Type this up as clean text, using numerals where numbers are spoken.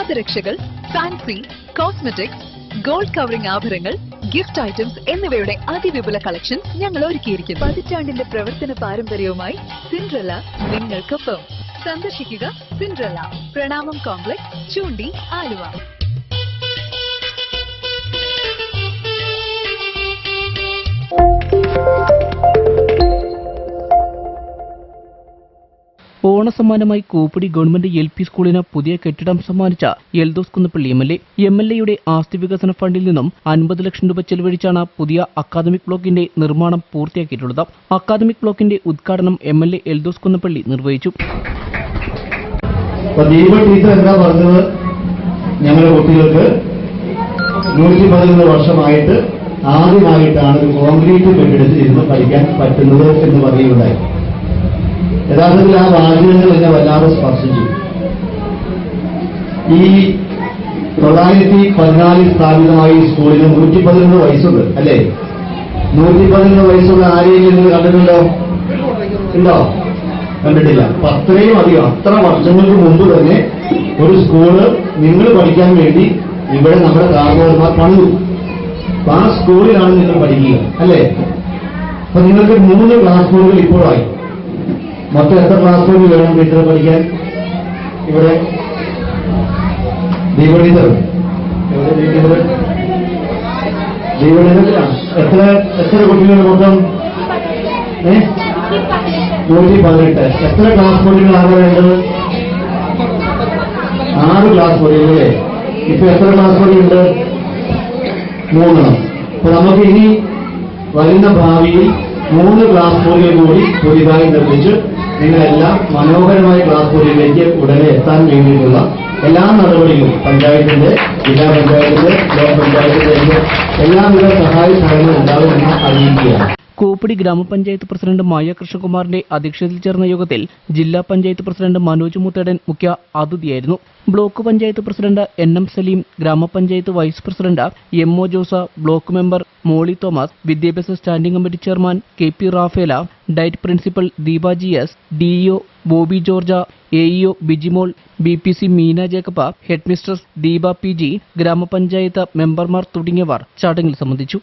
പാദരക്ഷകൾ, fancy, cosmetics, gold covering ആഭരണങ്ങൾ, gift items എന്നിവയുടെ അതിവിപുല collections ഞങ്ങൾ ഒരുക്കിയിരിക്കുന്നു. പതിറ്റാണ്ടിന്റെ പ്രവർത്തന പാരമ്പര്യവുമായി സിൻഡ്രല്ല നിങ്ങൾക്കൊപ്പം. സന്ദർശിക്കുക സിൻഡ്രല്ല, പ്രണാമം കോംപ്ലക്സ്, ചൂണ്ടി, ആലുവ. ഓണസമ്മാനമായി കൂപ്പടി ഗവൺമെന്റ് LP സ്കൂളിന് പുതിയ കെട്ടിടം സമ്മാനിച്ച എൽദോസ് കുന്നപ്പള്ളി MLA ആസ്തി വികസന ഫണ്ടിൽ നിന്നും 50 ലക്ഷം രൂപ ചെലവഴിച്ചാണ് പുതിയ അക്കാദമിക് ബ്ലോക്കിന്റെ നിർമ്മാണം പൂർത്തിയാക്കിയിട്ടുള്ളത്. അക്കാദമിക് ബ്ലോക്കിന്റെ ഉദ്ഘാടനം MLA എൽദോസ് കുന്നപ്പള്ളി നിർവഹിച്ചു. ഞങ്ങളുടെ കുട്ടികൾക്ക് 111 വർഷമായിട്ട് ആദ്യമായിട്ടാണ് ഒരു കോൺക്രീറ്റ് കെട്ടിടത്തിൽ ഇരുന്ന് പഠിക്കാൻ പറ്റുന്നത് എന്ന് പറയുകയുണ്ടായി. യഥാർത്ഥത്തിൽ ആ വാചകങ്ങൾ എന്നെ വല്ലാതെ സ്പർശിച്ചു. ഈ 914 സ്ഥാപിതമായ ഈ സ്കൂളിന് 111 വയസ്സുണ്ട് അല്ലേ? 111 വയസ്സുള്ള ആരെയും നിങ്ങൾ കണ്ടിട്ടുണ്ടോ? ഉണ്ടോ? കണ്ടിട്ടില്ല. അത്രയും അധികം, അത്ര വർഷങ്ങൾക്ക് മുമ്പ് തന്നെ ഒരു സ്കൂള് നിങ്ങൾ പഠിക്കാൻ വേണ്ടി ഇവിടെ നമ്മുടെ കാർന്നവന്മാർ പണിതു. അപ്പൊ ആ സ്കൂളിലാണ് നിങ്ങൾ പഠിക്കുക അല്ലേ? അപ്പൊ നിങ്ങൾക്ക് 3 ക്ലാസ് റൂമുകൾ ഇപ്പോഴായി. മൊത്തം എത്ര ക്ലാസ് റൂമിൽ വേണം വീട്ടിൽ പഠിക്കാൻ? ഇവിടെ ദീപടീതർ എത്ര കുട്ടികൾ മൊത്തം? 118. എത്ര ക്ലാസ് മുറികളാണ് വേണ്ടത്? 6 ക്ലാസ് മുറികളല്ലേ? ഇപ്പൊ എത്ര ക്ലാസ് മുറിയുണ്ട്? 3. അപ്പൊ നമുക്ക് ഇനി വരുന്ന ഭാവിയിൽ 3 ക്ലാസ് മുറികൾ കൂടി പുതിയതായി നിർമ്മിച്ച് നിങ്ങളെല്ലാം മനോഹരമായ ക്ലാസ് മുറിയിലേക്ക് ഉടനെ എത്താൻ വേണ്ടിയിട്ടുള്ള എല്ലാ നടപടികളും പഞ്ചായത്തിന്റെ, ജില്ലാ പഞ്ചായത്തിന്റെ, ബ്ലോക്ക് പഞ്ചായത്തിന്റെ എല്ലാവിധ സഹായ സഹകരണം ഉണ്ടാകുമെന്ന് അറിയിക്കുകയാണ്. കൂപ്പടി ഗ്രാമപഞ്ചായത്ത് പ്രസിഡന്റ് മായ കൃഷ്ണകുമാറിന്റെ അധ്യക്ഷതയിൽ ചേർന്ന യോഗത്തിൽ ജില്ലാ പഞ്ചായത്ത് പ്രസിഡന്റ് മനോജ് മുത്തേടൻ മുഖ്യ അതിഥിയായിരുന്നു. Block panchayat president NM Saleem, ഗ്രാമപഞ്ചായത്ത് vice president MO Josa, block member Molly Thomas, വിദ്യാഭ്യാസ standing committee chairman KP Rafaela, diet principal Deepa GS, DEO Bobby George, AEO Bijimol, BPC Meena Jacob, head mistress Deepa PG, ഗ്രാമപഞ്ചായത്ത് മെമ്പർമാർ തുടങ്ങിയവർ ചടങ്ങിൽ സംബന്ധിച്ചു.